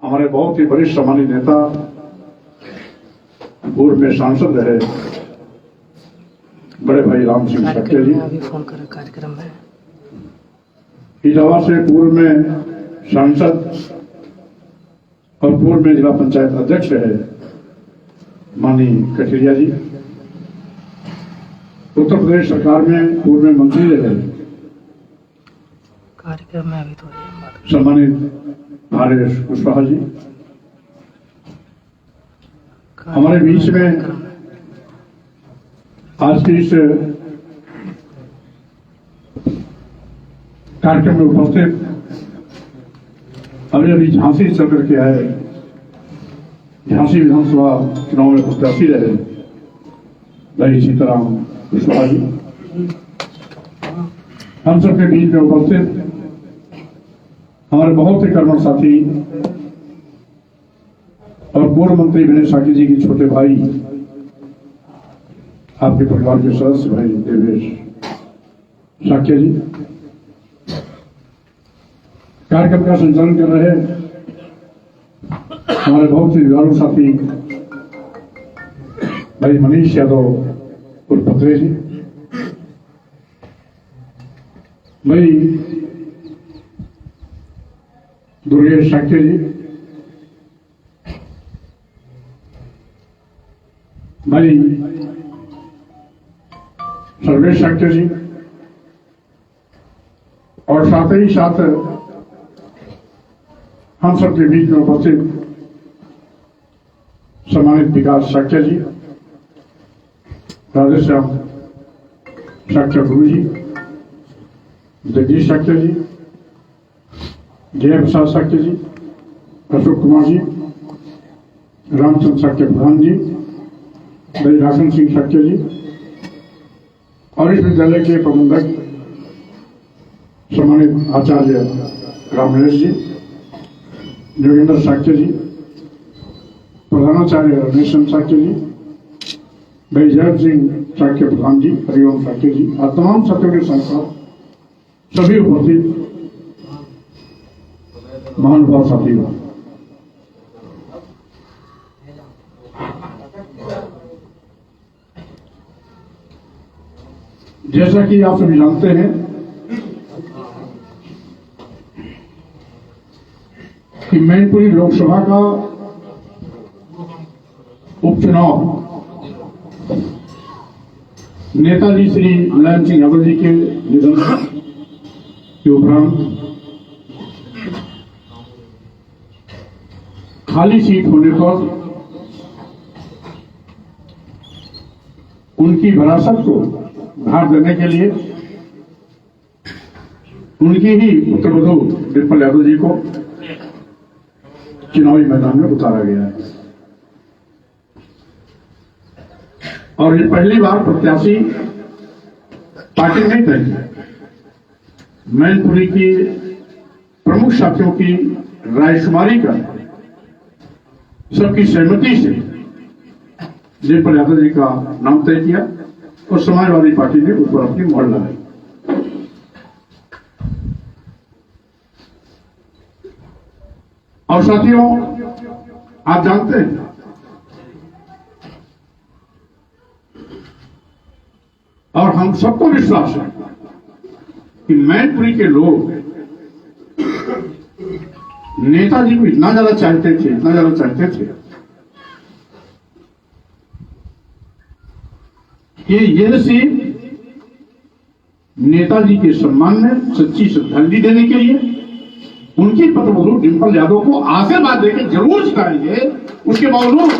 हमारे बहुत ही वरिष्ठ सम्मानित नेता, पूर्व में सांसद रहे बड़े भाई राम सिंह शक्ति जी, अभी फोन कर कार्यक्रम में इलावा से पूर्व में सांसद और पूर्व में जिला पंचायत अध्यक्ष रहे माननीय कठेरिया जी, उत्तर प्रदेश सरकार में पूर्व में मंत्री रहे कार्यक्रम में अभी थोड़ी सम्मानित आर.एस. कुशवाहा जी, हमारे बीच में आज के इस कार्यक्रम में उपस्थित अभी झांसी चल करके आए, झांसी विधानसभा चुनाव में प्रत्याशी रहे भाई सीताराम कुशवाहा जी, हम सबके बीच में उपस्थित हमारे बहुत ही कर्मठ साथी और पूर्व मंत्री विनय साकी जी के छोटे भाई, आपके परिवार के सदस्य भाई देवेश साकिया जी, कार्यक्रम का संचालन कर रहे हमारे बहुत ही जुड़ालू साथी भाई मनीष यादव उर्फ पत्रे जी, भाई दुर्गेश साकिया जी, भाई सर्वेश साकिया जी, और साथ ही साथ हम सबके बीच में उपस्थित सम्मानित विकास साकिया जी, राधेश्याम साकिया गुरु जी, जगदीश साकिया जी, जय प्रसाद साकिया जी, अशोक कुमार जी, रामचंद्र साकिया प्रधान जी, भाई राशन सिंह साकिया जी, और इस विद्यालय के प्रबंधक सम्मानित आचार्य रामनेश जी, जोगिंदर साकिया जी, प्रधानाचार्य रमेश साकिया जी, भाई जय सिंह साकिया प्रधान जी, हरिओम साकिया जी, और तमाम छात्रों के साथ साथ सभी उपस्थित महानुभाव साथी हो, जैसा कि आप सभी जानते हैं कि मैनपुरी लोकसभा का उपचुनाव नेताजी श्री मुलायम सिंह यादव जी के निधन के उपरांत खाली सीट होने पर उनकी विरासत को भार देने के लिए उनकी ही पुत्रवधू डिम्पल यादव जी को चुनावी मैदान में उतारा गया है, और ये पहली बार प्रत्याशी पार्टी नहीं करेगी, मैनपुरी की प्रमुख साथियों की रायशुमारी कर सबकी सहमति से डिम्पल यादव जी का नाम तय किया और समाजवादी पार्टी ने उस पर अपनी मोहर लगाई। और साथियों, आप जानते हैं और हम सबको विश्वास है कि मैनपुरी के लोग नेताजी को इतना ज्यादा चाहते थे कि ये सीट नेताजी के सम्मान में सच्ची श्रद्धांजलि देने के लिए उनकी पुत्रवधू डिम्पल यादव को आशीर्वाद देकर जरूर जिताएंगे। उसके बावजूद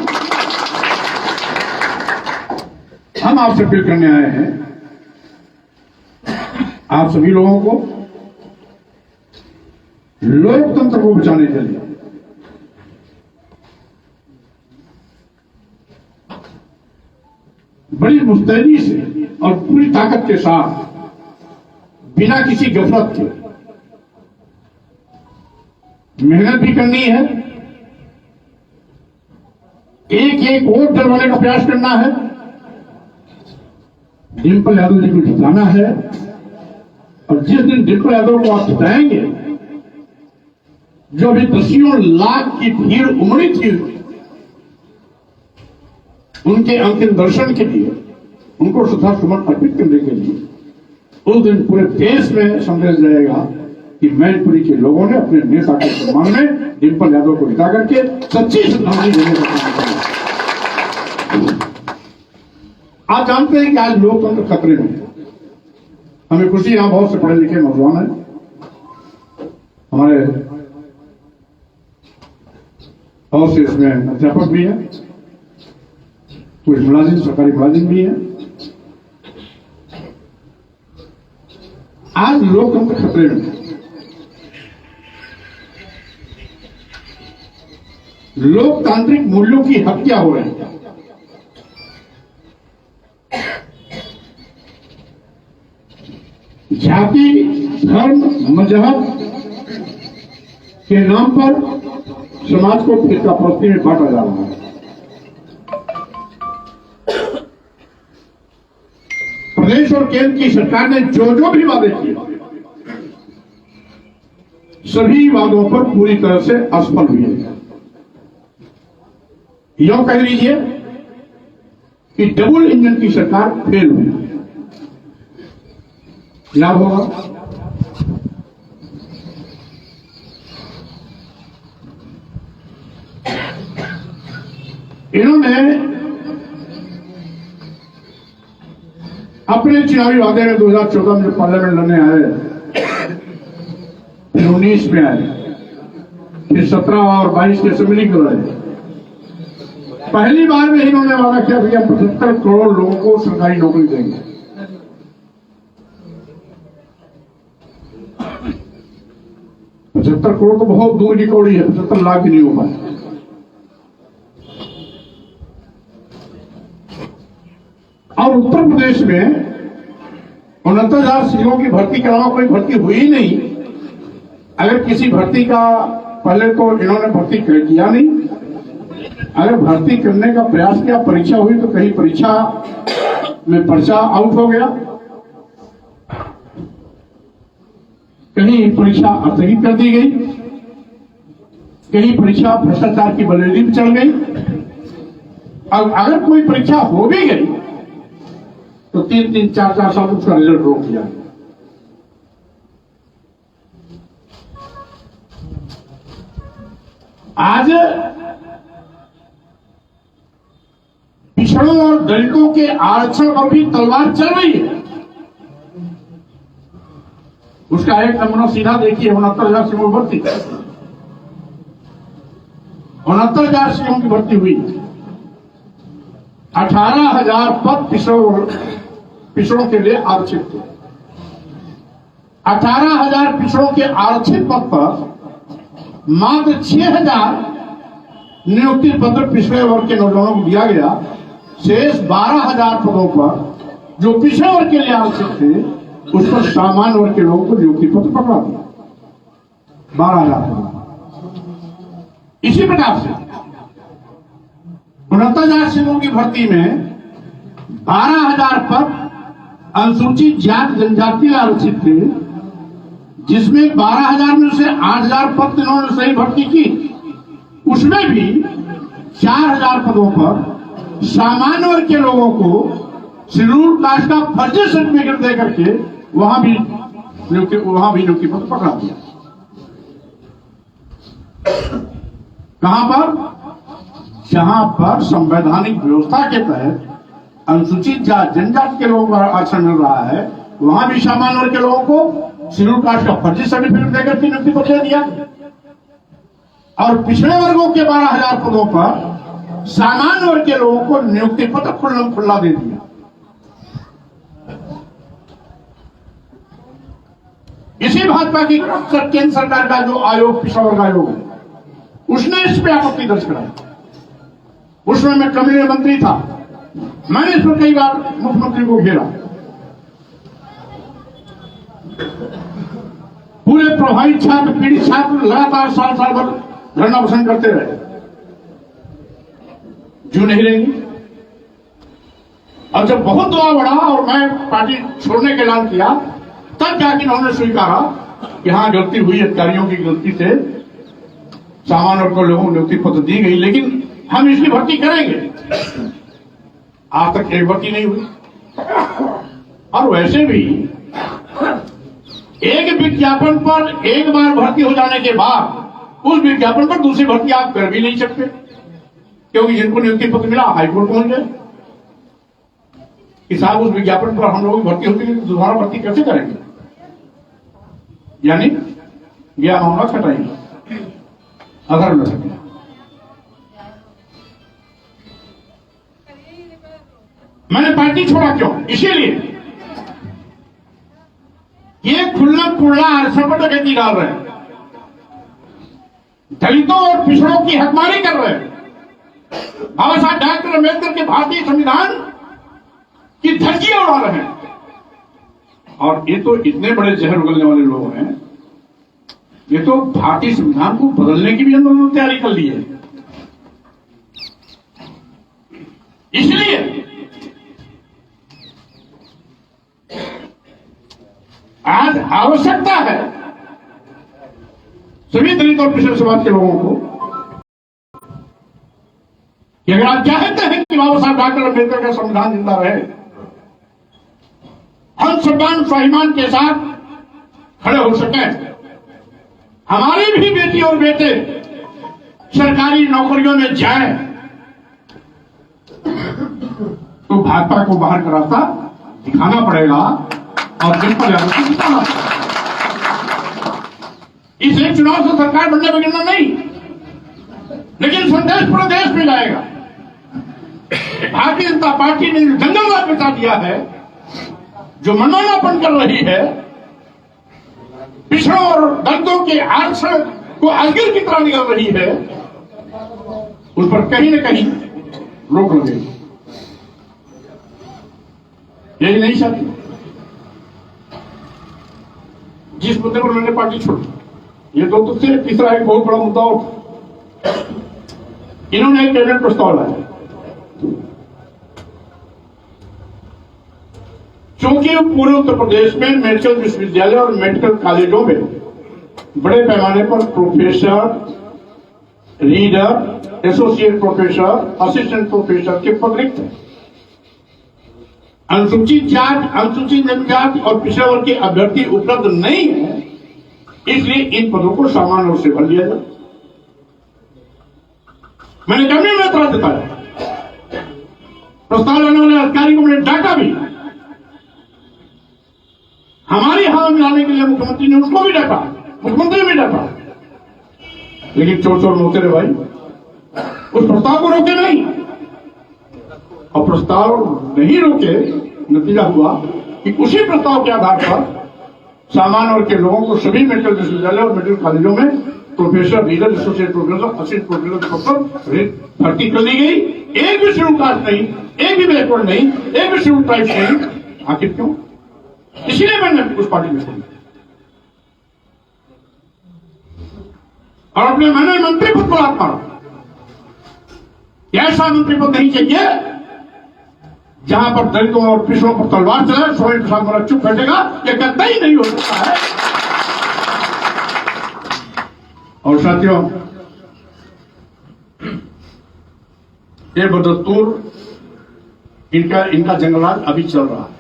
हम आपसे अपील करने आए हैं, आप सभी लोगों को लोकतंत्र को बचाने के लिए बड़ी मुस्तैदी से और पूरी ताकत के साथ बिना किसी गफलत के मेहनत भी करनी है, एक एक वोट डलवाने का प्रयास करना है, डिम्पल यादव जी को जिताना है। और जिस दिन डिम्पल यादव को आप जिताएंगे जो भी दसियों लाख की भीड़ उमड़ी थी उनके अंतिम दर्शन के लिए, उनको श्रद्धा सुमन अर्पित करने के लिए उस दिन पूरे देश में संदेश जाएगा कि मैनपुरी के लोगों ने अपने नेता के सम्मान में डिम्पल यादव को जिता करके सच्ची श्रद्धांजलि देने का काम किया। आप जानते हैं कि आज लोकतंत्र खतरे में है। हमें खुशी, यहां बहुत से पढ़े लिखे नौजवान हैं, हमारे बहुत से इसमें अध्यापक भी हैं, कुछ मुलाजिम, सरकारी मुलाजिम भी हैं। आज लोकतंत्र खतरे में है। लोकतांत्रिक मूल्यों की हत्या हो रही है। जाति, धर्म, मजहब के नाम पर समाज को फिरकापरस्ती में बांटा जा रहा है। प्रदेश और केंद्र की सरकार ने जो भी वादे किए, सभी वादों पर पूरी तरह से असफल हुई है। यूं कह लीजिए कि डबल इंजन की सरकार फेल हुई। लाभ होगा इन्होंने अपने चुनावी वादे में 2014 में पार्लियामेंट लड़ने आए, फिर 19 में आए, फिर 17 और 22 के असेंबली को लड़े। पहली बार में इन्होंने वादा किया कि हम 75 करोड़ लोगों को सरकारी नौकरी देंगे। $75 करोड़ तो बहुत दूर की कौड़ी है, 75 लाख भी नहीं हो पाए। और उत्तर प्रदेश में 69,000 सीटों की भर्ती के अलावा कोई भर्ती हुई ही नहीं। अगर किसी भर्ती का पहले तो इन्होंने भर्ती किया नहीं, अगर भर्ती करने का प्रयास किया, परीक्षा हुई तो कहीं परीक्षा में पर्चा आउट हो गया, कहीं परीक्षा स्थगित कर दी गई, कहीं परीक्षा भ्रष्टाचार की बलेरी में चल गई। अब अगर कोई परीक्षा हो भी गई तो 3-3, 4-4 साल उसका रिजल्ट रोक दिया। आज पिछड़ों और दलितों के आरक्षण पर भी तलवार चल रही है। उसका एक नमूना सीधा देखिए, 69,000 सीटों की भर्ती, 69,000 सीटों की भर्ती हुई, 18,000 पद पिछड़ों के लिए आरक्षित थे। 18,000 पिछड़ों के आरक्षित पद पर मात्र 6,000 नियुक्ति पत्र पिछड़े वर्ग के नौजवानों को दिया गया। शेष 12,000 पदों पर जो पिछड़े वर्ग के लिए आरक्षित थे, उस पर सामान्य वर्ग के लोगों को नियुक्ति पत्र पकड़ा दिया, 12,000 पद। इसी प्रकार से 69,000 सीटों की भर्ती में 12,000 पद अनुसूचित जाति जनजाति आरक्षित थे, जिसमें 12,000 में से 8,000 पद इन्होंने सही भर्ती की। उसमें भी 4,000 पदों पर सामान्य वर्ग के लोगों को शेड्यूल कास्ट का फर्जी सर्टिफिकेट देकर के वहां भी नियुक्ति पत्र पकड़ा दिया। कहां पर? जहां पर संवैधानिक व्यवस्था के तहत अनुसूचित जाति जनजाति के लोगों को आरक्षण मिल रहा है, वहां भी सामान्य वर्ग के लोगों को शेड्यूल कास्ट का फर्जी सर्टिफिकेट देकर के नियुक्ति पत्र दिया। और पिछड़े वर्गों के 12,000 पदों पर सामान्य वर्ग के लोगों को नियुक्ति पत्र खुला दे दिया। इसी भाजपा की केंद्र सरकार का जो आयोग, पिछड़ा वर्ग आयोग है, उसने इस पे आपत्ति दर्ज कराई। उसमें मैं कैबिनेट मंत्री था, मैंने इस पर कई बार मुख्यमंत्री को घेरा। पूरे प्रभावित छात्र, पीड़ित छात्र लगातार साल भर धरना प्रदर्शन करते रहे, जो नहीं रहेंगी। और जब बहुत दबाव बढ़ा और मैं पार्टी छोड़ने का ऐलान किया, तब जाके उन्होंने स्वीकारा कि हाँ, गलती हुई, अधिकारियों की गलती से सामान्य को लोगों को नियुक्ति पत्र दी गई, लेकिन हम इसकी भर्ती करेंगे। आज तक एक भर्ती नहीं हुई। और वैसे भी एक विज्ञापन पर एक बार भर्ती हो जाने के बाद उस विज्ञापन पर दूसरी भर्ती आप कर भी नहीं सकते, क्योंकि जिनको नियुक्ति पत्र मिला हाईकोर्ट पहुंच गए कि साहब उस विज्ञापन पर हम लोगों की भर्ती होती है, तो दोबारा भर्ती कैसे करेंगे? यानी यह मामला खटाएंगे अगर न सके। मैंने पार्टी छोड़ा क्यों? इसीलिए ये खुला खुला अरसा पर डकैती डाल रहे हैं, दलितों और पिछड़ों की हकमारी कर रहे हैं, बाबा साहब डॉक्टर अम्बेडकर के भारतीय संविधान की धज्जियां उड़ा रहे हैं। और ये तो इतने बड़े जहर उगलने वाले लोग हैं, ये तो भारतीय संविधान को बदलने की भी उन्होंने तैयारी कर ली है। इसलिए आज आवश्यकता है सभी दलित और पिछड़े समाज के लोगों को कि अगर आप चाहते हैं कि बाबा साहब डॉक्टर अम्बेडकर का संविधान जिंदा रहे, हम सम्मान स्वाभिमान के साथ खड़े हो सके, हमारी भी बेटी और बेटे सरकारी नौकरियों में जाए, तो भाजपा को बाहर का रास्ता दिखाना पड़ेगा और जनता जागृति दिखाना पड़ेगा। इस एक चुनाव से सरकार बनने बगिरना नहीं, लेकिन संदेश पूरे देश में जाएगा। भारतीय जनता पार्टी ने जंगलवाद बचा दिया है, जो मनमानापन कर रही है, पिछड़ों और दलितों के आरक्षण को अजगर की तरह निकल रही है, उस पर कहीं न कहीं रोक लगेगी। यही नहीं चाहती। जिस मुद्दे पर मैंने पार्टी छोड़ी, ये दो से तीसरा एक बहुत बड़ा मुद्दा और इन्होंने एक कैबिनेट प्रस्ताव लाया। क्योंकि पूरे उत्तर प्रदेश में मेडिकल विश्वविद्यालय और मेडिकल कॉलेजों में बड़े पैमाने पर professor, reader, associate professor, assistant professor के पद रिक्त हैं। अनुसूचित जाति, अनुसूचित जनजाति और पिछड़ा वर्ग के अभ्यर्थी उपलब्ध नहीं है, इसलिए इन पदों को सामान्य रूप से भर लिया जाए। मैंने कैबिनेट में तरह बताया, प्रस्ताव लाने वाले अधिकारी को मैंने डांटा भी, हमारी हवा में लाने के लिए मुख्यमंत्री ने उसको भी डांटा, मुख्यमंत्री भी डांटा, लेकिन चोर चोर मोते रहे भाई, उस प्रस्ताव को रोके नहीं। और प्रस्ताव नहीं रोके, नतीजा हुआ कि उसी प्रस्ताव के आधार पर सामान्य वर्ग के लोगों को सभी मेडिकल विश्वविद्यालय और मेडिकल कॉलेजों में professor, reader, associate professor, assistant professor पर भर्ती कर दी गई। एक भी शेड्यूल कास्ट नहीं, एक भी बैकवर्ड नहीं, एक भी शेड्यूल ट्राइब नहीं। आखिर क्यों? इसलिए मैंने उस पार्टी में छोड़ी और अपने मैंने मंत्री पद को हाथ मारा। ऐसा मंत्री पद नहीं चाहिए जहां पर दलितों और पिछड़ों पर तलवार चलाए। स्वामी प्रसाद मौर्य चुप बैठेगा, यह कतई नहीं हो सकता है। और साथियों, ये बदस्तूर इनका जंगलराज अभी चल रहा है।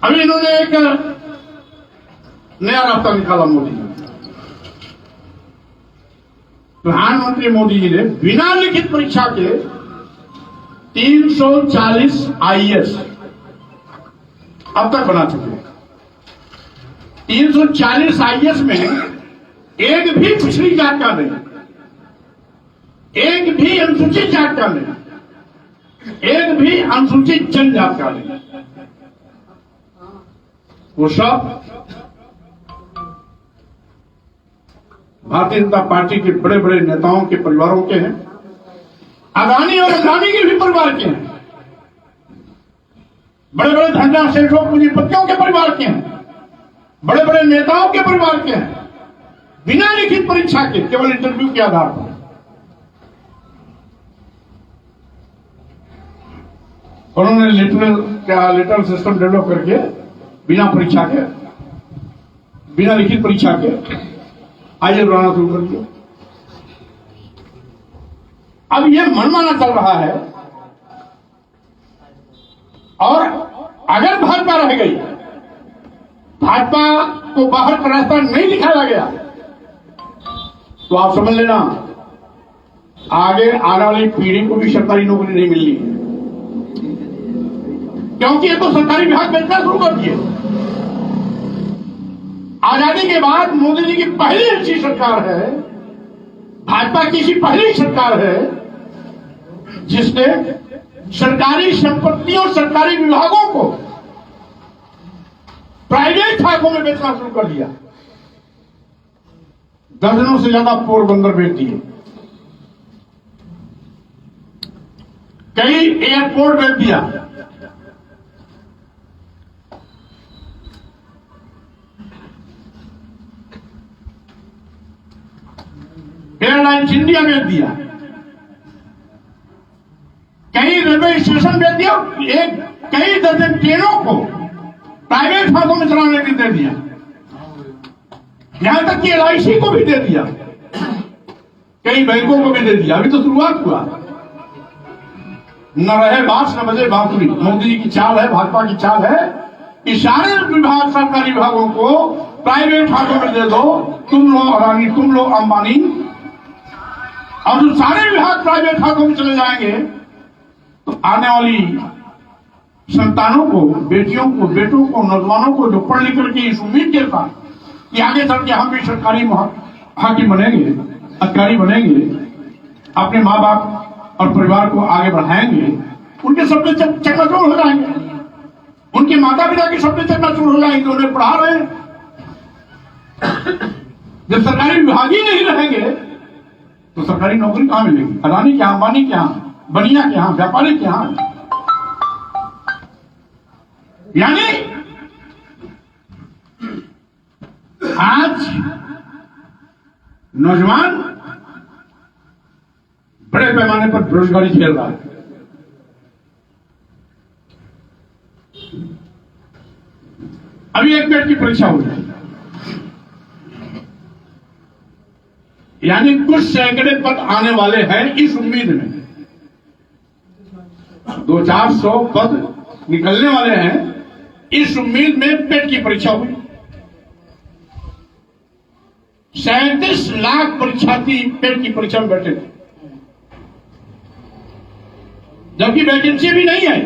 अभी इन्होंने एक नया रास्ता निकाला मोदी जी। प्रधानमंत्री मोदी जी ने बिना लिखित परीक्षा के 340 आईएएस अब तक बना चुके हैं। 340 आईएएस में एक भी पिछड़ी जात का नहीं, एक भी अनुसूचित जात का नहीं, एक भी अनुसूचित जनजात का नहीं। वो सब भारतीय जनता पार्टी के बड़े बड़े नेताओं के परिवारों के हैं, अदानी और अंबानी के भी परिवार के हैं, बड़े बड़े धंधा सेठों पूंजीपतियों के परिवार के हैं, बड़े बड़े नेताओं के परिवार के हैं। बिना लिखित परीक्षा के, केवल इंटरव्यू के आधार पर उन्होंने लेटरल सिस्टम डेवलप करके बिना परीक्षा के, बिना लिखित परीक्षा के आइए बनाना शुरू कर दिया। अब ये मनमाना चल रहा है, और अगर भाजपा रह गई, भाजपा को बाहर का रास्ता नहीं दिखाया गया, तो आप समझ लेना आगे आने वाली पीढ़ी को भी सरकारी नौकरी नहीं मिलनी, क्योंकि ये तो सरकारी विभाग बेचना शुरू कर दिए। आजादी के बाद मोदी जी की पहली अच्छी सरकार है, भाजपा की ऐसी पहली सरकार है जिसने सरकारी संपत्तियों, सरकारी विभागों को प्राइवेट खातों में बेचना शुरू कर दिया। दर्जनों से ज्यादा पोरबंदर बेच दिए, कई एयरपोर्ट बेच दिया, एयरलाइंस इंडिया बेच दिया, कई रेलवे स्टेशन बेच दिया, कई दर्जन ट्रेनों को प्राइवेट खातों में चलाने के लिए दे दिया, यहां तक कि LIC को भी दे दिया, कई बैंकों को भी दे दिया। अभी तो शुरुआत हुआ, न रहे बांस न बजे बांसुरी। मोदी जी की चाल है, भाजपा की चाल है कि सारे विभाग, सरकारी विभागों को प्राइवेट खातों में दे दो, तुम लो अडानी, तुम लो अंबानी, और जो सारे विभाग प्राइवेट खातों में चले जाएंगे तो आने वाली संतानों को, बेटियों को, बेटों को, नौजवानों को जो पढ़ लिख करके इस उम्मीद के साथ कि आगे चल के हम भी सरकारी हाकिम बनेंगे, अधिकारी बनेंगे, अपने माँ बाप और परिवार को आगे बढ़ाएंगे, उनके सपने चकनाचूर हो जाएंगे, उनके माता पिता के सपने चकनाचूर हो जाएंगे, उन्हें पढ़ा रहे हैं। जब सरकारी विभाग ही नहीं रहेंगे तो सरकारी नौकरी कहां मिलेगी? अडानी के यहां, अंबानी के यहां, बनिया के यहां, व्यापारी के यहां। यानी आज नौजवान बड़े पैमाने पर बेरोजगारी झेल रहा है। अभी एक पेट की परीक्षा हुई, यानी कुछ सैकड़े पद आने वाले हैं इस उम्मीद में, 200-400 पद निकलने वाले हैं इस उम्मीद में पेट की परीक्षा हुई। 37 लाख परीक्षार्थी पेट की परीक्षा में बैठे थे, जबकि वैकेंसी भी नहीं है।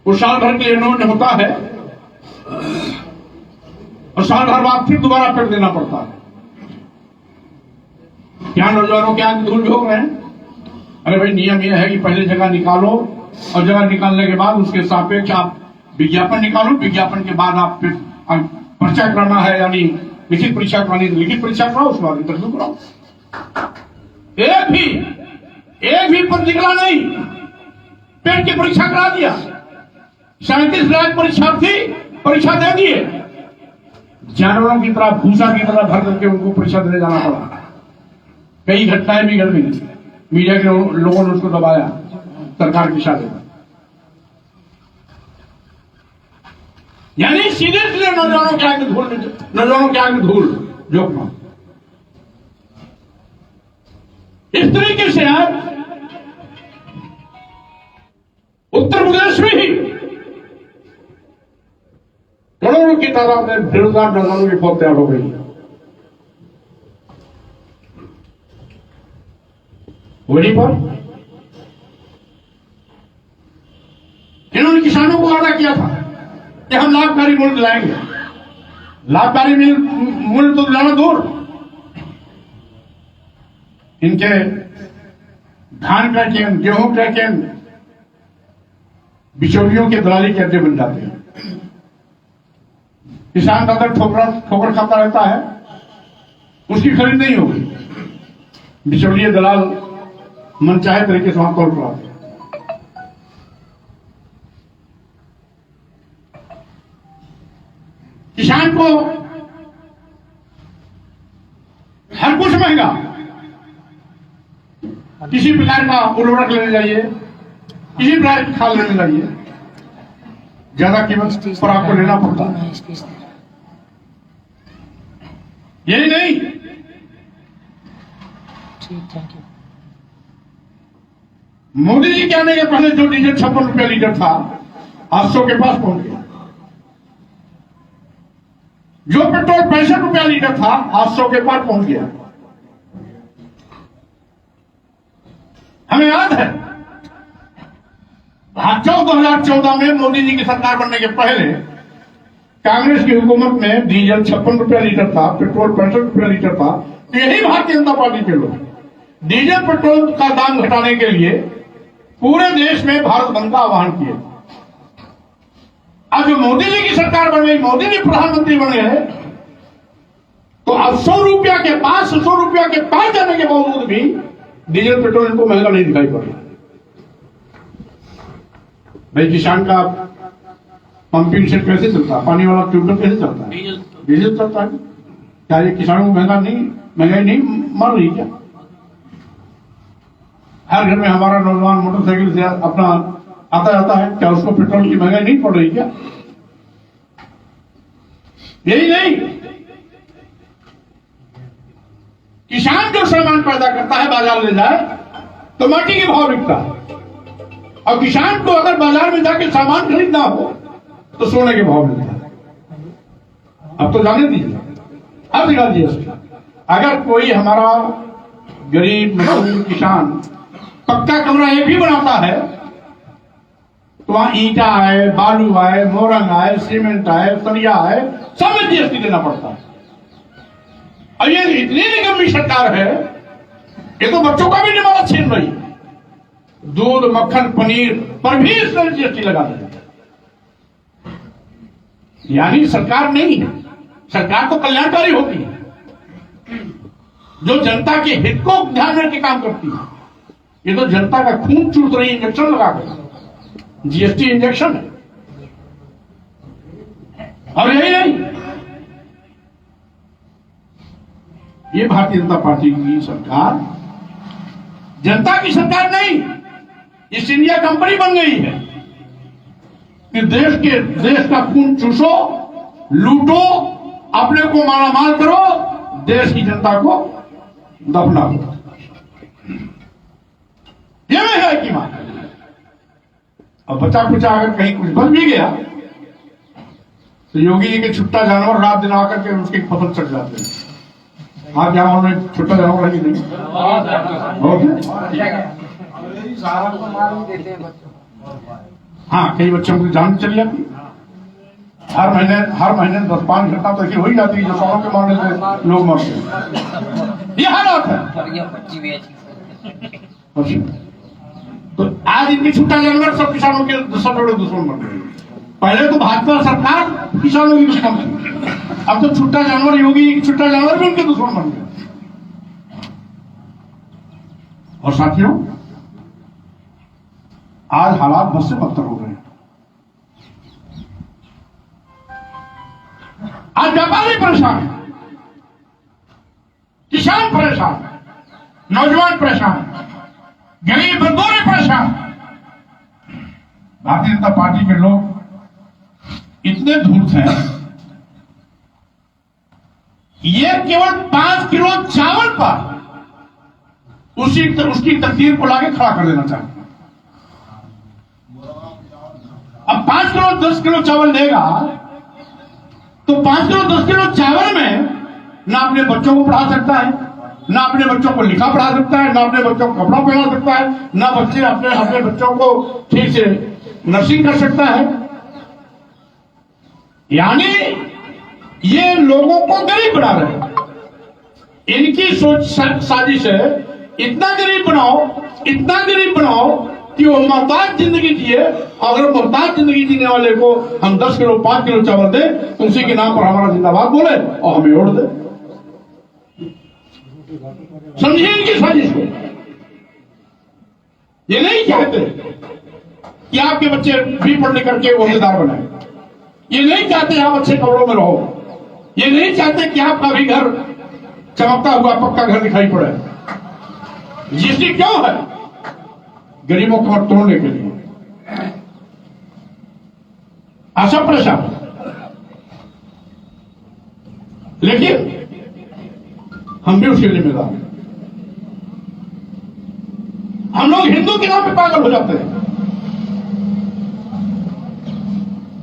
वो साल भर के एनरोल होता है और साल भर बाद फिर दोबारा पेट देना पड़ता है। क्या नौजवानों के आंख धूल झोंक रहे हैं? अरे भाई, नियम यह है कि पहले जगह निकालो और जगह निकालने के बाद उसके सापेक्ष आप विज्ञापन निकालो, विज्ञापन के बाद आप फिर पर्चा कराना है, यानी लिखित परीक्षा करानी है, लिखित परीक्षा कराओ, उसके बाद इंटरव्यू कराओ। एक भी पद निकला नहीं, पेट की परीक्षा करा दिया। 37 लाख परीक्षार्थी परीक्षा दे दिए, जानवरों की तरह, भूसा की तरह भर करके उनको परीक्षा देने जाना पड़ा। कई घटनाएं भी घट गई, मीडिया के लोगों ने उसको दबाया सरकार की इशारे पर। यानी सीधे सीधे नौजवानों के आगे धूल झोंकना। इस तरीके से आप उत्तर प्रदेश में ही करोड़ों की तादाद में बेरोजगार नौजवानों की फौज तैयार हो गई। वहीं पर इन्होंने किसानों को वादा किया था कि हम लाभकारी मूल्य दिलाएंगे। लाभकारी मूल्य तो दिलाना दूर, इनके धान ट्रैकिंग, गेहूं ट्रैकिंग, बिचौलियों के दलाली के अड्डे बन जाते हैं। किसान का अगर ठोकर खाता रहता है, उसकी खरीद नहीं होगी, बिचौलिए दलाल मनचाहे तरीके से वहां तोड़ पड़ाते। किसान को हर कुछ महंगा, किसी प्रकार का उर्वरक लेने जाइए, किसी प्रकार की खाद लेने जाइए, ज्यादा कीमत पर आपको लेना पड़ता है। यही नहीं, ठीक, थैंक यू। मोदी जी के आने के पहले जो डीजल 56 रुपया लीटर था, 800 के पास पहुंच गया। जो पेट्रोल 65 रुपया लीटर था, 800 के पार पहुंच गया। हमें याद है 2014 में मोदी जी की सरकार बनने के पहले कांग्रेस की हुकूमत में डीजल 56 रुपया लीटर था, पेट्रोल 65 रुपया लीटर था। तो यही भारतीय जनता पार्टी के लोग डीजल पेट्रोल का दाम घटाने के लिए पूरे देश में भारत बंद का आह्वान किए। अब जो मोदी जी की सरकार बन गई, मोदी जी प्रधानमंत्री बन गए, तो अब 100 रुपया के पास, 100 रुपया के पास जाने के बावजूद भी डीजल पेट्रोल इनको महंगा नहीं दिखाई पड़ रहा। भाई किसान का पंपिंग सेट कैसे चलता है, पानी वाला ट्यूबवेल कैसे चलता है, डीजल चलता है। क्या ये किसानों को महंगाई नहीं मर रही क्या? हर घर में हमारा नौजवान मोटरसाइकिल से अपना आता जाता है, क्या उसको पेट्रोल की महंगाई नहीं पड़ रही क्या? यही नहीं, किसान जो सामान पैदा करता है बाजार ले जाए तो माटी के भाव बिकता है, और किसान को अगर बाजार में जाके सामान खरीदना हो तो सोने के भाव मिलता है। अब तो जाने दीजिए, अब दिखा दीजिए। अगर कोई हमारा गरीब मजदूर किसान पक्का कमरा एक भी बनाता है तो वहां ईंटा आए, बालू आए, मोरंग आए, सीमेंट आए, सरिया आए, सब में जीएसटी देना पड़ता है। और ये इतनी निकम्मी सरकार है, ये तो बच्चों का भी निवाला छीन रही है। दूध, मक्खन, पनीर पर भी इसमें जीएसटी लगा देते। यानी सरकार नहीं है, सरकार तो कल्याणकारी होती है, जो जनता के हित को ध्यान में रख के काम करती है। ये तो जनता का खून चूस रही, इंजेक्शन लगाकर, जीएसटी इंजेक्शन है। और यही नहीं, ये भारतीय जनता पार्टी की सरकार जनता की सरकार नहीं, ईस्ट इंडिया कंपनी बन गई है कि देश का खून चूसो, लूटो, अपने को मालामाल करो, देश की जनता को दफना करो। ये है कि मां। अब बचा कुचा अगर कहीं कुछ बच भी गया तो योगी जी के छुट्टा जानवर रात दिन आकर के उसकी फसल चढ़ जाते हैं। आप यहाँ में छुट्टा जानवर है कि नहीं? हाँ, कई बच्चों को जान चली जाती। हर महीने 10-5 घटना तो ऐसी हो ही जाती है जो सौरों के मारने से लोग मरते हैं। ये हालात है। अच्छा, तो आज इनके छुट्टा जानवर सब किसानों के सब बड़े दुश्मन बन गए। पहले तो भाजपा सरकार किसानों की दुश्मन थी, अब तो छुट्टा जानवर, योगी छुट्टा जानवर भी उनके दुश्मन बन गए। और साथियों, आज हालात बस से बदतर हो गए हैं। आज व्यापारी परेशान है, किसान परेशान है, नौजवान परेशान है, गरीब मजदूर परेशान। भारतीय जनता पार्टी के लोग इतने धूर्त हैं, ये केवल 5 किलो चावल पर उसकी तकदीर को लाके खड़ा कर देना चाहते हैं। अब 5 किलो 10 किलो चावल देगा तो 5 किलो 10 किलो चावल में ना अपने बच्चों को पढ़ा सकता है, ना अपने बच्चों को लिखा पढ़ा सकता है, ना अपने बच्चों को कपड़ा पहना सकता है, ना बच्चे अपने बच्चों को ठीक से नर्सिंग कर सकता है। यानी ये लोगों को गरीब बना रहे हैं। इनकी सोच साजिश है, इतना गरीब बनाओ कि वो मोहताज जिंदगी जिए। अगर मोहताज जिंदगी जीने वाले को हम 10 किलो 5 किलो चावल दे तो उसी के नाम पर हमारा जिंदाबाद बोले और हमें ओढ़ दे। समझिए इनकी साजिश को। ये नहीं चाहते कि आपके बच्चे भी पढ़ लिख करके ओहदेदार बनाए, ये नहीं चाहते आप अच्छे कपड़ों में रहो, ये नहीं चाहते कि आपका भी घर चमकता हुआ पक्का घर दिखाई पड़े। जीएसटी क्यों है? गरीबों को मत तोड़ने के लिए। आशा परेशान, लेकिन हम भी उसके जिम्मेदार हैं। हम लोग हिंदू के नाम पे पागल हो जाते हैं।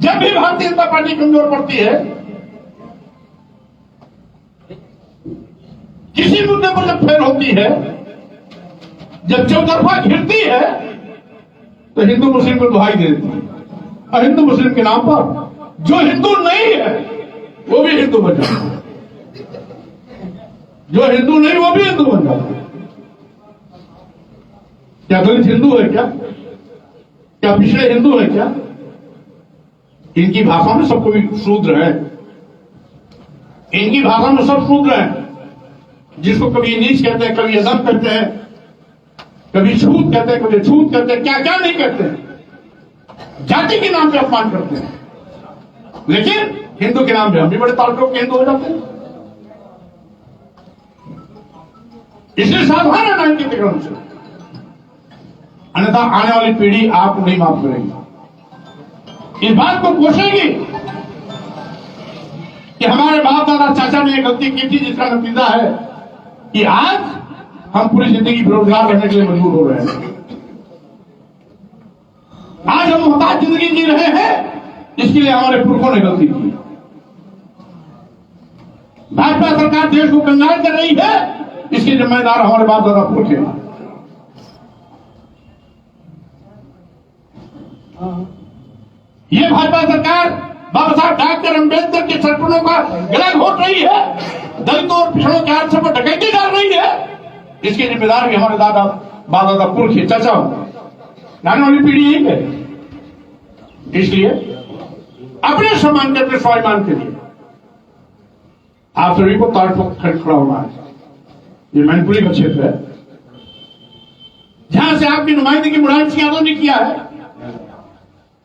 जब भी भारतीय जनता पार्टी कमजोर पड़ती है, किसी मुद्दे पर जब फेल होती है, जब चौतरफा घिरती है, तो हिंदू मुस्लिम को दुहाई दे देती है। और हिंदू मुस्लिम के नाम पर जो हिंदू नहीं है वो भी हिंदू बन जाता है, जो हिंदू नहीं वो भी हिंदू बन जाता है। क्या दलित हिंदू है क्या? क्या पिछड़े हिंदू है क्या? इनकी भाषा में सब कोई शूद्र है। इनकी भाषा में सब शूद्र है। जिसको कभी नीच कहते हैं, कभी अदम कहते हैं, कभी छूत कहते हैं, कभी छूत कहते हैं, क्या क्या नहीं कहते हैं। जाति के नाम पे अपमान करते हैं। लेकिन हिंदू के नाम पे हम भी बड़े ताल्लुक के हिंदू हो जाते हैं। इसलिए सावधान रहना इनके तिक्रम से, अन्यथा आने वाली पीढ़ी आपको नहीं माफ करेगी। इस बात को कोसेगी कि हमारे बाप दादा चाचा ने गलती की थी, जिसका नतीजा है कि आज हम पूरी जिंदगी बेरोजगार रहने के लिए मजबूर हो रहे हैं। आज हम मोहताज जिंदगी जी रहे हैं, इसके लिए हमारे पुरखों ने गलती की। भाजपा सरकार देश को कंगाल कर रही है, इसके जिम्मेदार हमारे बाप दादा पुरखे हैं। ये भाजपा सरकार बाबा साहब डॉक्टर अंबेडकर के सपनों का गला घोट रही है, दलितों और पिछड़ों के हाथ पर डकैती डाल रही है। इसके जिम्मेदार भी हमारे दादा बाप दादा पुरखे चाचा आने वाली पीढ़ी यही है। इसलिए अपने सम्मान के, अपने स्वाभिमान के लिए आप सभी को ताल ठोक खड़ा होना है। ये मैनपुरी का क्षेत्र है, जहां से आपकी नुमाइंदगी मुलायम सिंह यादव ने किया है।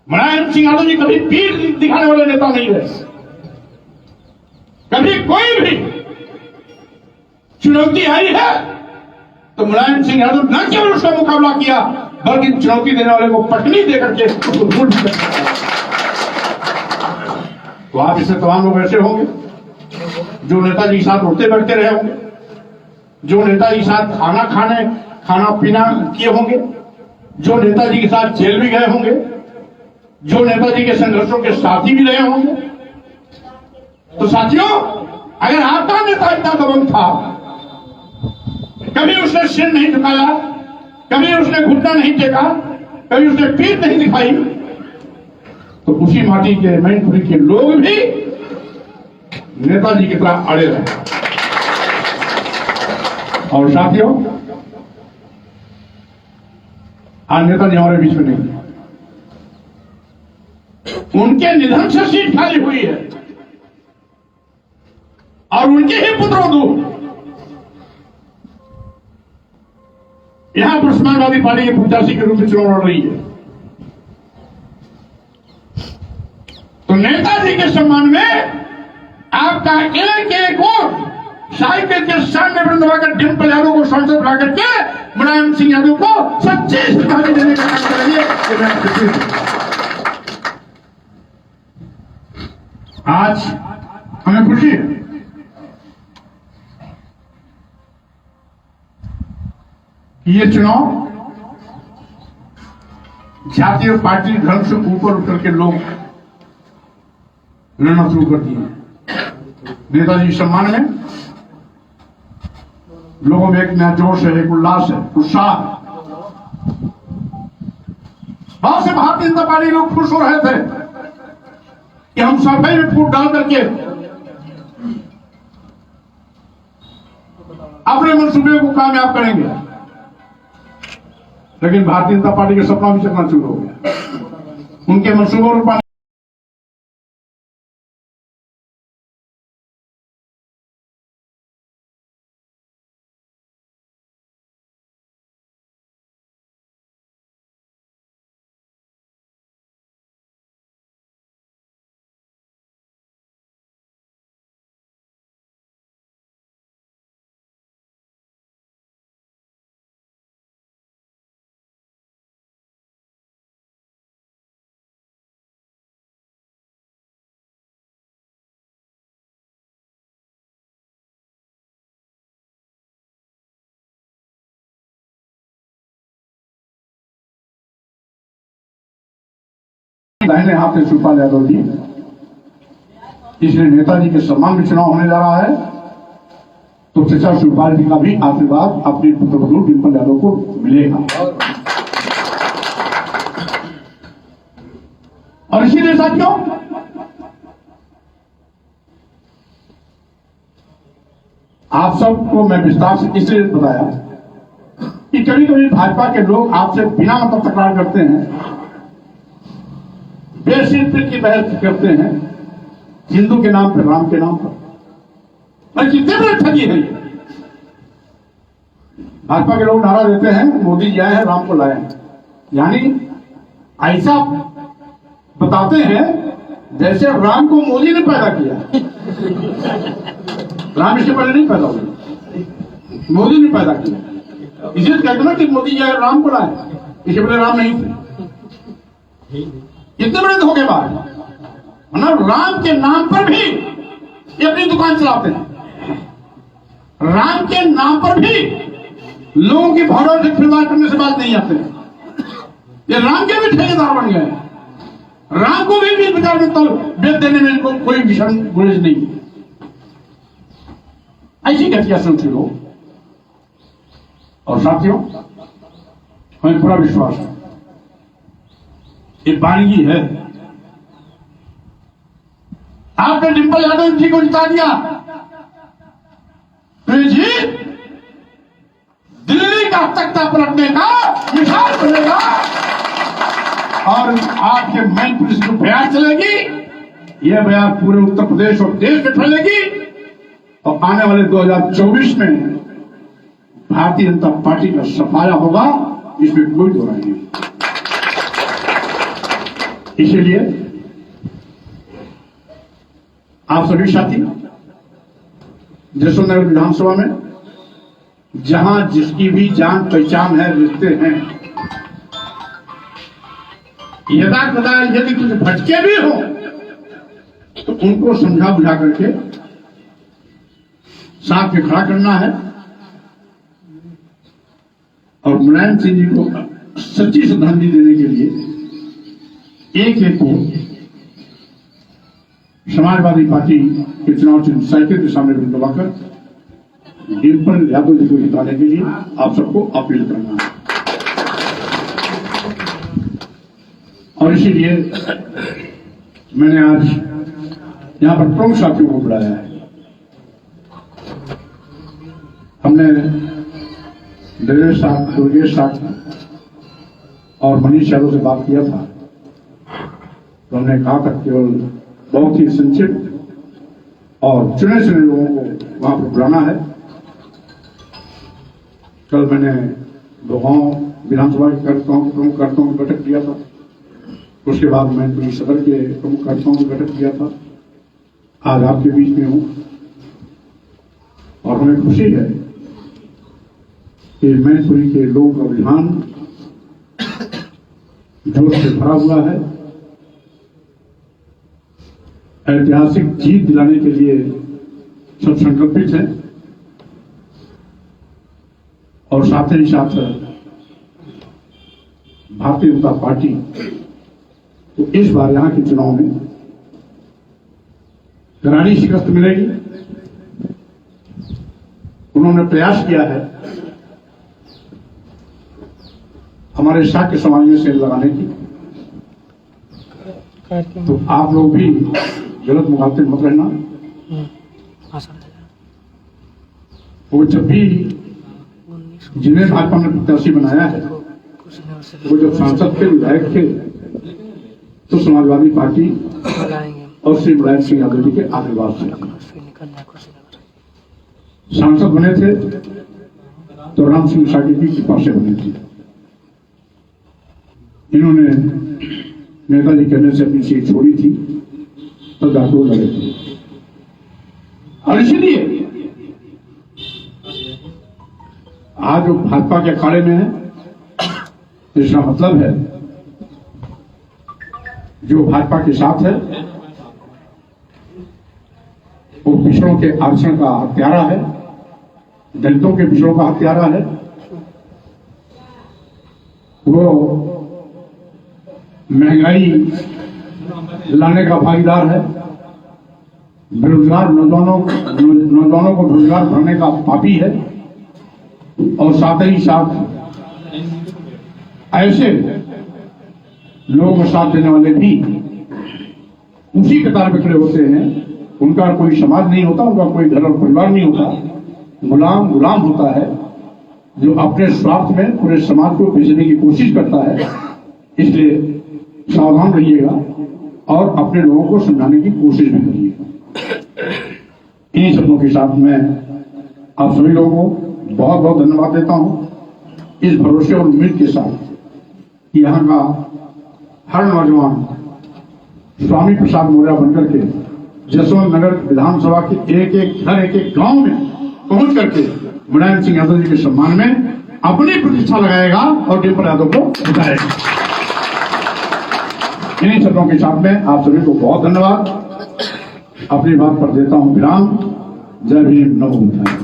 मुलायम सिंह यादव जी कभी पीठ दिखाने वाले नेता नहीं रहे। कभी कोई भी चुनौती आई है तो मुलायम सिंह यादव न केवल उसका मुकाबला किया, बल्कि चुनौती देने वाले को पटनी देकर के उसको दूर भी किया। तो आप इससे तमाम लोग ऐसे होंगे जो नेताजी के साथ उठते बैठते रहे होंगे, जो नेताजी के साथ खाना पीना किए होंगे, जो नेताजी के साथ जेल भी गए होंगे, जो नेताजी के संघर्षों के साथी भी रहे होंगे। तो साथियों, अगर आपका नेता इतना दबंग था, कभी उसने सिर नहीं झुकाया, कभी उसने घुटना नहीं टेका, कभी उसने पीठ नहीं दिखाई, तो उसी माटी के मैनपुरी के लोग भी नेताजी की तरह अड़े रहे। और साथियों, आज नेताजी हमारे बीच में नहीं है। उनके निधन से सीट खाली हुई है और उनके ही पुत्रों यहां पर समाजवादी पार्टी के प्रत्याशी के रूप में चुनाव लड़ रही है। तो नेताजी के सम्मान में आपका एक वोट साइकिल के सामने बंधवाकर डिम्पल यादव को सांसद बना करके मुलायम सिंह यादव को सच्ची श्रद्धांजलि देने का काम करेंगे। आज हमें खुशी है कि ये चुनाव जातीय पार्टी धर्म से ऊपर उठ करके लोग लड़ना शुरू कर दिए। नेताजी के सम्मान में लोगों में एक नया जोश है, एक उल्लास है, उत्साह है। बहुत से भारतीय जनता पार्टी लोग खुश हो रहे थे कि हम सफाई में फूट डाल करके अपने मंसूबे को कामयाब करेंगे, लेकिन भारतीय जनता पार्टी के सपना भी चलना शुरू हो गया। उनके मंसूबों पर दाहिने हाथ से शिवपाल यादव जी, इसलिए नेताजी के सम्मान में चुनाव होने जा रहा है, तो चचा शिवपाल जी का भी आशीर्वाद अपनी पुत्रवधू डिंपल यादव को मिलेगा। और इसीलिए साथियों, आप सबको मैं विस्तार से इसलिए बताया कि कभी कभी भाजपा के लोग आपसे बिना मतलब तकरार करते हैं, बेसिर की बहस करते हैं, हिंदू के नाम पर, राम के नाम पर। और कितने बड़े ठगी है ये। भाजपा के लोग नारा देते हैं मोदी जी आए हैं, राम को लाए हैं, यानी ऐसा बताते हैं जैसे राम को मोदी ने पैदा किया। राम इसके पहले नहीं पैदा हुए, मोदी ने पैदा किया। इसलिए कहते ना कि मोदी जी आए राम को लाए, इसके पहले राम नहीं थे। इतने बड़े धोखेबाज ना, राम के नाम पर भी ये अपनी दुकान चलाते हैं, राम के नाम पर भी लोगों की भाड़ों से खिलवाड़ करने से बात नहीं आते। ये राम के भी ठेकेदार बन गए, राम को भी बाजार में तो बेच देने में इनको कोई भीषण गुरेज नहीं। ऐसी घटिया सोच लोग। और साथियों, हमें पूरा विश्वास है ये वानगी है। आपने डिंपल यादव जी को जिता दिया तो जी दिल्ली का तख्ता पलटने का मिसाल बनेगा, और आपके मैनपुरी से जो बयान चलेगी, यह बयान पूरे उत्तर प्रदेश और देश में फैलेगी, और आने वाले 2024 में भारतीय जनता पार्टी का सफाया होगा, इसमें कोई दो राय नहीं। इसीलिए आप सभी साथी जसवंतनगर विधानसभा में जहां जिसकी भी जान पहचान है, रिश्ते हैं, यदा कदा यदि कुछ भटके भी हो तो उनको समझा बुझा करके साथ में खड़ा करना है, और मुलायम सिंह जी को सच्ची श्रद्धांजलि देने के लिए एक को समाजवादी पार्टी के चुनाव चिन्ह साइकिल के सामने दबाकर डिंपल यादव जी को जिताने के लिए आप सबको अपील करना है। और इसीलिए मैंने आज यहां पर प्रमुख साथियों को बुलाया है। हमने देवेश साहब, दुर्गेश साहब और मनीष यादव से बात किया था, तो हमने कहा था केवल बहुत ही संक्षिप्त और चुने चुने लोगों को वहां पर बुलाना है। कल मैंने गांव विधानसभा के प्रमुख कर्ताओं की बैठक किया था, उसके बाद मैंने सदर के प्रमुख कर्ताओं की बैठक किया था। आज आपके बीच में हूं और हमें खुशी है कि मैनपुरी के लोगों का रुझान जोश से भरा हुआ है। ऐतिहासिक जीत दिलाने के लिए सब संकल्पित हैं, और साथ ही साथ भारतीय जनता पार्टी तो इस बार यहां के चुनाव में करारी शिकस्त मिलेगी। उन्होंने प्रयास किया है हमारे शाक्य समाज में सेल लगाने की, तो आप लोग भी गलत मुखातिब मत रहना। वो जब भी जिन्हें भाजपा ने प्रत्याशी बनाया है, वो जब सांसद थे, विधायक थे, तो समाजवादी पार्टी और श्री मुलायम सिंह यादव जी के आशीर्वाद से सांसद बने थे, तो राम सिंह साकी की कृपा से बने थे। इन्होंने नेताजी कहने से अपनी सीट छोड़ी थी, तो जाकर लगे थे, और इसलिए आज जो भाजपा के अखाड़े में है, इसका मतलब है जो भाजपा के साथ है वो पिछड़ों के आरक्षण का हत्यारा है, दलितों के पिछड़ों का हत्यारा है। वो महंगाई लाने का भागीदार है। बेरोजगार नौजवानों को रोजगार भरने का पापी है। और साथ ही साथ ऐसे लोगों को साथ देने वाले भी उसी कतार में खड़े होते हैं। उनका कोई समाज नहीं होता, उनका कोई घर और परिवार नहीं होता। गुलाम होता है जो अपने स्वार्थ में पूरे समाज को बेचने की कोशिश करता है। इसलिए सावधान रहिएगा और अपने लोगों को समझाने की कोशिश भी करिएगा। इन्हीं शब्दों के साथ मैं आप सभी लोगों को बहुत बहुत धन्यवाद देता हूं। इस भरोसे और उम्मीद के साथ कि यहाँ का हर नौजवान स्वामी प्रसाद मौर्य बनकर के जसवंत नगर विधानसभा के एक एक घर, एक एक गांव में पहुंच करके मुलायम सिंह यादव जी के सम्मान में अपनी प्रतिष्ठा लगाएगा और डिम्पल यादव को जिताएगा। इन्हीं शब्दों के साथ में आप सभी को बहुत धन्यवाद। अपनी बात पर देता हूं विराम। जय भीम, नमो बुद्धाय।